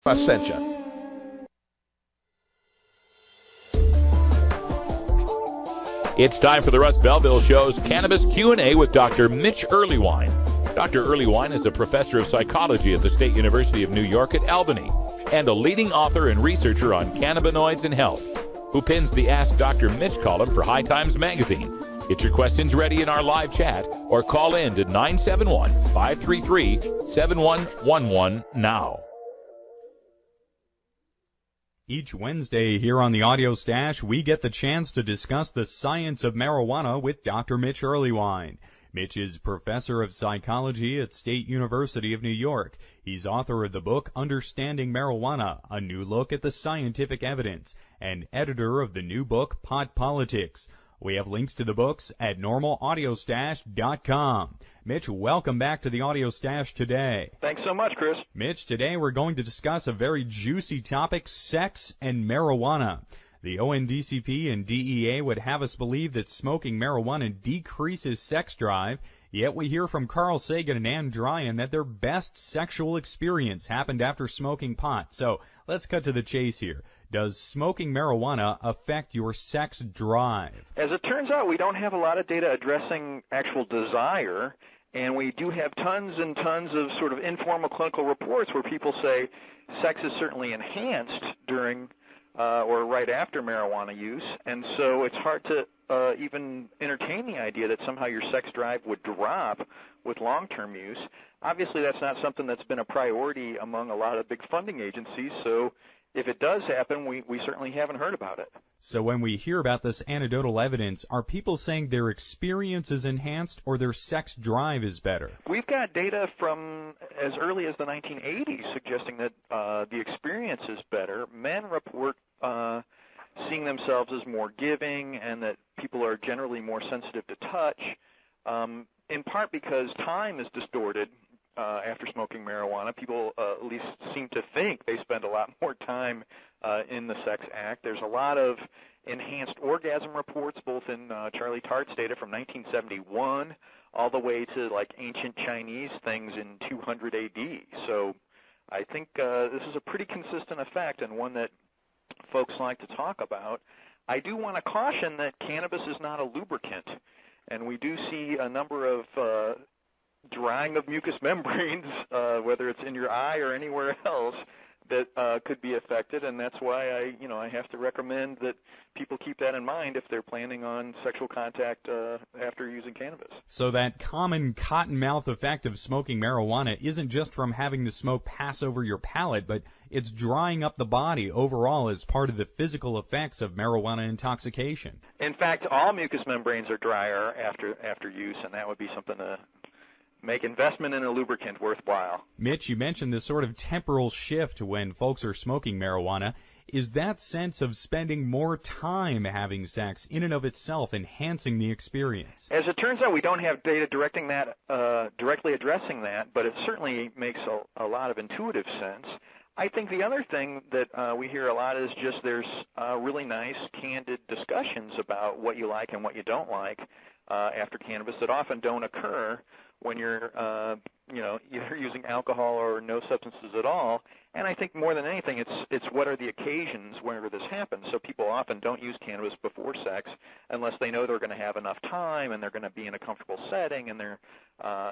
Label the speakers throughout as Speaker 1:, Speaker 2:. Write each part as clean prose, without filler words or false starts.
Speaker 1: I sent you.
Speaker 2: It's time for the Russ Belville Show's Cannabis Q&A with Dr. Mitch Earleywine. Dr. Earleywine is a professor of psychology at the State University of New York at Albany and a leading author and researcher on cannabinoids and health, who pins the Ask Dr. Mitch column for High Times magazine. Get your questions ready in our live chat or call in to 971-533-7111 now.
Speaker 3: Each Wednesday here on the Audio Stash, we get the chance to discuss the science of marijuana with Dr. Mitch Earleywine. Mitch is professor of psychology at State University of New York. He's author of the book Understanding Marijuana, A New Look at the Scientific Evidence, and editor of the new book Pot Politics. We have links to the books at normalaudiostash.com. Mitch, welcome back to the Audio Stash today.
Speaker 4: Thanks so much, Chris.
Speaker 3: Mitch, today we're going to discuss a very juicy topic, sex and marijuana. The ONDCP and DEA would have us believe that smoking marijuana decreases sex drive, yet we hear from Carl Sagan and Ann Dryan that their best sexual experience happened after smoking pot. So let's cut to the chase here. Does smoking marijuana affect your sex drive?
Speaker 4: As it turns out, we don't have a lot of data addressing actual desire, and we do have tons and tons of sort of informal clinical reports where people say sex is certainly enhanced during or right after marijuana use, and so it's hard to even entertain the idea that somehow your sex drive would drop with long-term use. Obviously, that's not something that's been a priority among a lot of big funding agencies, so if it does happen, we certainly haven't heard about it.
Speaker 3: So when we hear about this anecdotal evidence, are people saying their experience is enhanced or their sex drive is better?
Speaker 4: We've got data from as early as the 1980s suggesting that the experience is better. Men report seeing themselves as more giving and that people are generally more sensitive to touch, in part because time is distorted. After smoking marijuana, people at least seem to think they spend a lot more time in the sex act. There's a lot of enhanced orgasm reports, both in Charlie Tart's data from 1971 all the way to like ancient Chinese things in 200 AD. So I think this is a pretty consistent effect and one that folks like to talk about. I do want to caution that cannabis is not a lubricant, and we do see a number of drying of mucous membranes, whether it's in your eye or anywhere else, that could be affected, and that's why I have to recommend that people keep that in mind if they're planning on sexual contact after using cannabis.
Speaker 3: So that common cottonmouth effect of smoking marijuana isn't just from having the smoke pass over your palate, but it's drying up the body overall as part of the physical effects of marijuana intoxication.
Speaker 4: In fact, all mucous membranes are drier after use, and that would be something to make investment in a lubricant worthwhile.
Speaker 3: Mitch, you mentioned this sort of temporal shift when folks are smoking marijuana. Is that sense of spending more time having sex in and of itself enhancing the experience?
Speaker 4: As it turns out, we don't have data directly addressing that, but it certainly makes a lot of intuitive sense. I think the other thing that we hear a lot is just there's really nice, candid discussions about what you like and what you don't like after cannabis that often don't occur when you're either using alcohol or no substances at all. And I think more than anything, it's what are the occasions where this happens. So people often don't use cannabis before sex unless they know they're going to have enough time and they're going to be in a comfortable setting and they're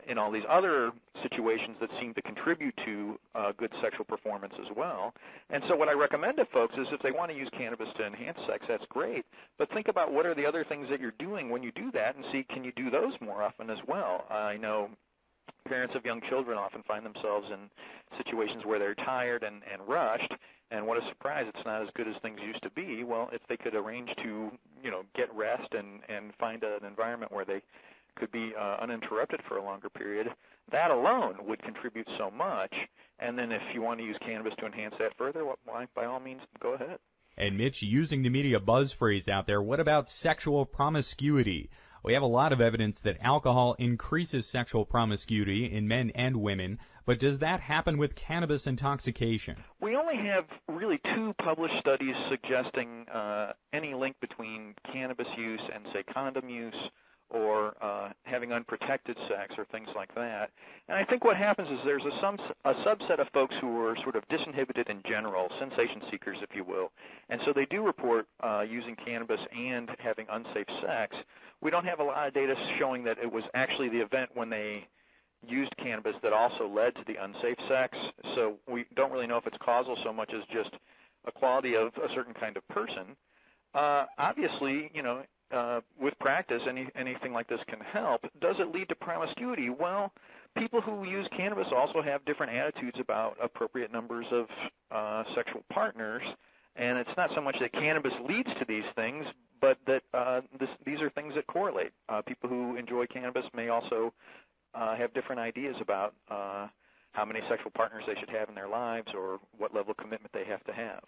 Speaker 4: in all these other situations that seem to contribute to good sexual performance as well. And so what I recommend to folks is if they want to use cannabis to enhance sex, that's great. But think about what are the other things that you're doing when you do that and see, can you do those more often as well? I know parents of young children often find themselves in situations where they're tired and rushed, and what a surprise, it's not as good as things used to be. Well, if they could arrange to, get rest and find an environment where they could be uninterrupted for a longer period, that alone would contribute so much. And then if you want to use cannabis to enhance that further, why, by all means, go ahead.
Speaker 3: And Mitch, using the media buzz phrase out there, what about sexual promiscuity? We have a lot of evidence that alcohol increases sexual promiscuity in men and women, but does that happen with cannabis intoxication?
Speaker 4: We only have really 2 published studies suggesting any link between cannabis use and, say, condom use or having unprotected sex or things like that. And I think what happens is there's a subset of folks who are sort of disinhibited in general, sensation seekers, if you will, and so they do report using cannabis and having unsafe sex. We don't have a lot of data showing that it was actually the event when they used cannabis that also led to the unsafe sex, so we don't really know if it's causal so much as just a quality of a certain kind of person. Obviously, with practice, anything like this can help. Does it lead to promiscuity? Well, people who use cannabis also have different attitudes about appropriate numbers of sexual partners, and it's not so much that cannabis leads to these things, but that these are things that correlate. People who enjoy cannabis may also have different ideas about how many sexual partners they should have in their lives or what level of commitment they have to have.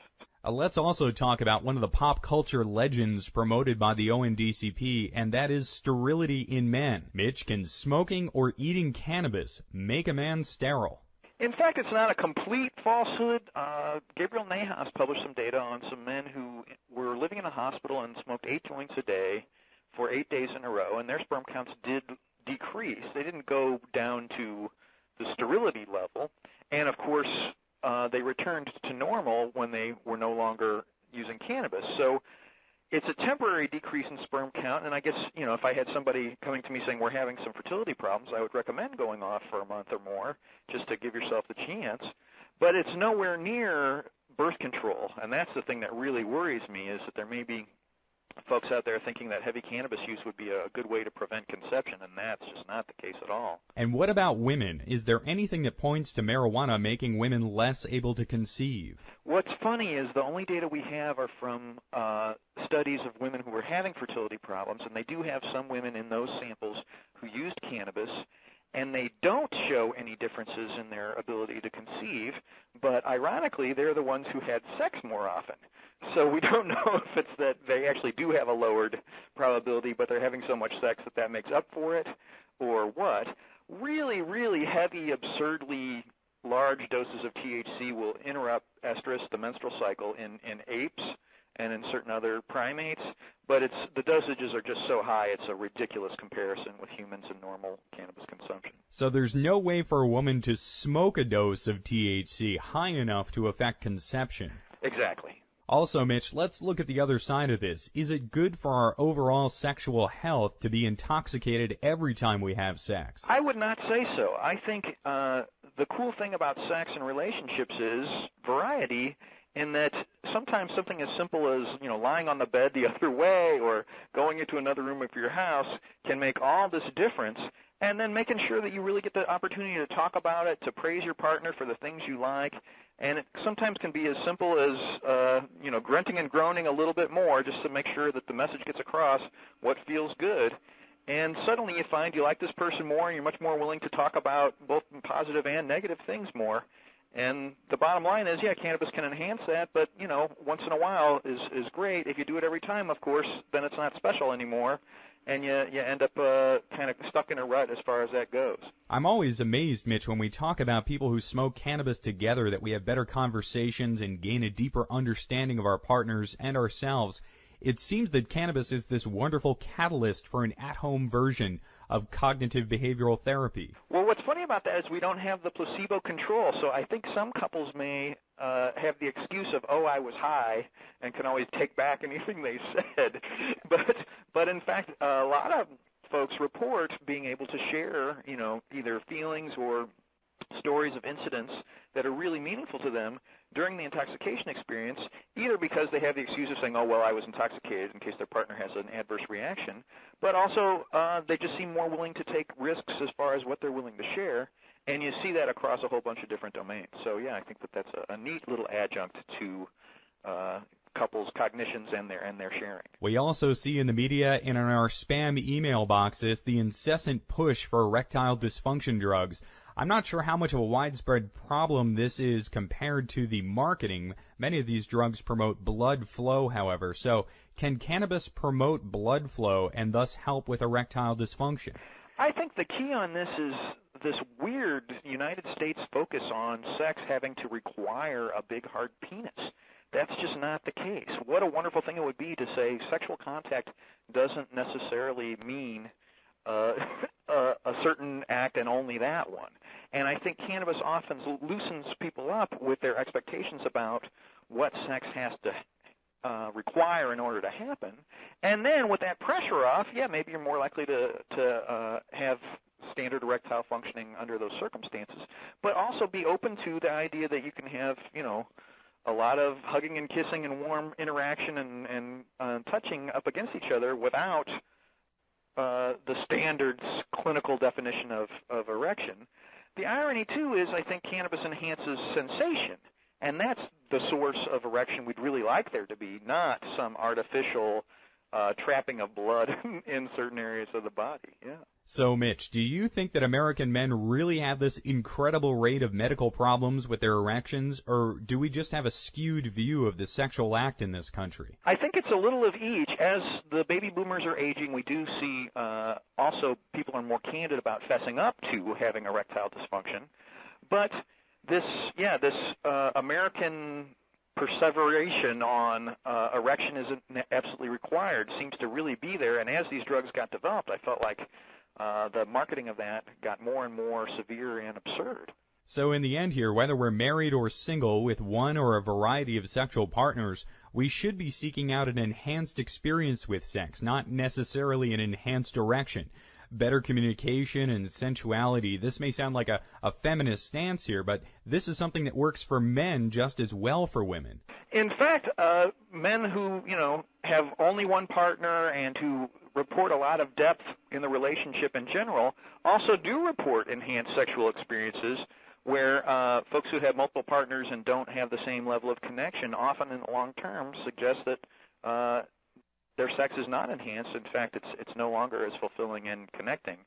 Speaker 3: Let's also talk about one of the pop culture legends promoted by the ONDCP, and that is sterility in men. Mitch, can smoking or eating cannabis make a man sterile?
Speaker 4: In fact, it's not a complete falsehood. Gabriel Nahas published some data on some men who were living in a hospital and smoked 8 joints a day for 8 days in a row, and their sperm counts did decrease. They didn't go down to the sterility level, and of course they returned to normal when they were no longer using cannabis. So it's a temporary decrease in sperm count, and I guess, if I had somebody coming to me saying we're having some fertility problems, I would recommend going off for a month or more just to give yourself the chance. But it's nowhere near birth control, and that's the thing that really worries me, is that there may be folks out there thinking that heavy cannabis use would be a good way to prevent conception, and that's just not the case at all.
Speaker 3: And what about women? Is there anything that points to marijuana making women less able to conceive?
Speaker 4: What's funny is the only data we have are from studies of women who were having fertility problems, and they do have some women in those samples who used cannabis, and they don't show any differences in their ability to conceive, but ironically, they're the ones who had sex more often. So we don't know if it's that they actually do have a lowered probability, but they're having so much sex that that makes up for it, or what. Really, really heavy, absurdly large doses of THC will interrupt estrus, the menstrual cycle, in apes and in certain other primates, but the dosages are just so high, it's a ridiculous comparison with humans and normal cannabis consumption.
Speaker 3: So there's no way for a woman to smoke a dose of THC high enough to affect conception.
Speaker 4: Exactly.
Speaker 3: Also, Mitch, let's look at the other side of this. Is it good for our overall sexual health to be intoxicated every time we have sex?
Speaker 4: I would not say so. I think the cool thing about sex and relationships is variety, in that sometimes something as simple as, lying on the bed the other way or going into another room of your house can make all this difference, and then making sure that you really get the opportunity to talk about it, to praise your partner for the things you like. And it sometimes can be as simple as, grunting and groaning a little bit more just to make sure that the message gets across what feels good. And suddenly you find you like this person more, and you're much more willing to talk about both positive and negative things more. And the bottom line is, cannabis can enhance that, but, once in a while is great. If you do it every time, of course, then it's not special anymore, and you end up kind of stuck in a rut as far as that goes.
Speaker 3: I'm always amazed, Mitch, when we talk about people who smoke cannabis together, that we have better conversations and gain a deeper understanding of our partners and ourselves. It seems that cannabis is this wonderful catalyst for an at-home version of cognitive behavioral therapy.
Speaker 4: Well, what's funny about that is we don't have the placebo control, so I think some couples may have the excuse of, I was high, and can always take back anything they said. But in fact, a lot of folks report being able to share, either feelings or stories of incidents that are really meaningful to them during the intoxication experience, either because they have the excuse of saying, I was intoxicated, in case their partner has an adverse reaction, but also they just seem more willing to take risks as far as what they're willing to share, and you see that across a whole bunch of different domains. So, I think that's a neat little adjunct to couples' cognitions and their sharing.
Speaker 3: We also see in the media and in our spam email boxes the incessant push for erectile dysfunction drugs. I'm not sure how much of a widespread problem this is compared to the marketing. Many of these drugs promote blood flow, however. So can cannabis promote blood flow and thus help with erectile dysfunction?
Speaker 4: I think the key on this is this weird United States focus on sex having to require a big, hard penis. That's just not the case. What a wonderful thing it would be to say sexual contact doesn't necessarily mean a certain act and only that one. And I think cannabis often loosens people up with their expectations about what sex has to require in order to happen. And then with that pressure off, yeah, maybe you're more likely to have standard erectile functioning under those circumstances, but also be open to the idea that you can have, a lot of hugging and kissing and warm interaction and touching up against each other without the standard clinical definition of erection. The irony, too, is I think cannabis enhances sensation, and that's the source of erection we'd really like there to be, not some artificial trapping of blood in certain areas of the body. Yeah.
Speaker 3: So, Mitch, do you think that American men really have this incredible rate of medical problems with their erections, or do we just have a skewed view of the sexual act in this country?
Speaker 4: I think it's a little of each. As the baby boomers are aging, we do see also people are more candid about fessing up to having erectile dysfunction. But this American perseveration on erection isn't absolutely required seems to really be there. And as these drugs got developed, I felt like the marketing of that got more and more severe and absurd.
Speaker 3: So in the end here, whether we're married or single with one or a variety of sexual partners, we should be seeking out an enhanced experience with sex, not necessarily an enhanced erection. Better communication and sensuality. This may sound like a feminist stance here, but this is something that works for men just as well for women.
Speaker 4: In fact, men who, have only one partner and who report a lot of depth in the relationship in general also do report enhanced sexual experiences where folks who have multiple partners and don't have the same level of connection often in the long term suggest that their sex is not enhanced. In fact, it's no longer as fulfilling and connecting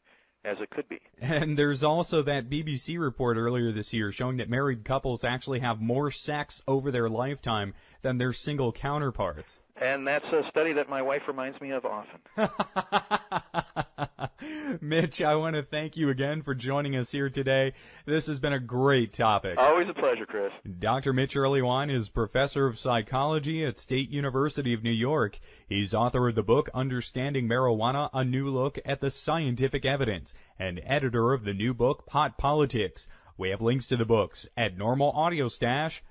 Speaker 4: as it could be.
Speaker 3: And there's also that BBC report earlier this year showing that married couples actually have more sex over their lifetime than their single counterparts.
Speaker 4: And that's a study that my wife reminds me of often.
Speaker 3: Mitch, I want to thank you again for joining us here today. This has been a great topic.
Speaker 4: Always a pleasure, Chris.
Speaker 3: Dr. Mitch Earlywine is professor of psychology at State University of New York. He's author of the book Understanding Marijuana, A New Look at the Scientific Evidence, and editor of the new book Pot Politics. We have links to the books at normalaudiostash.com.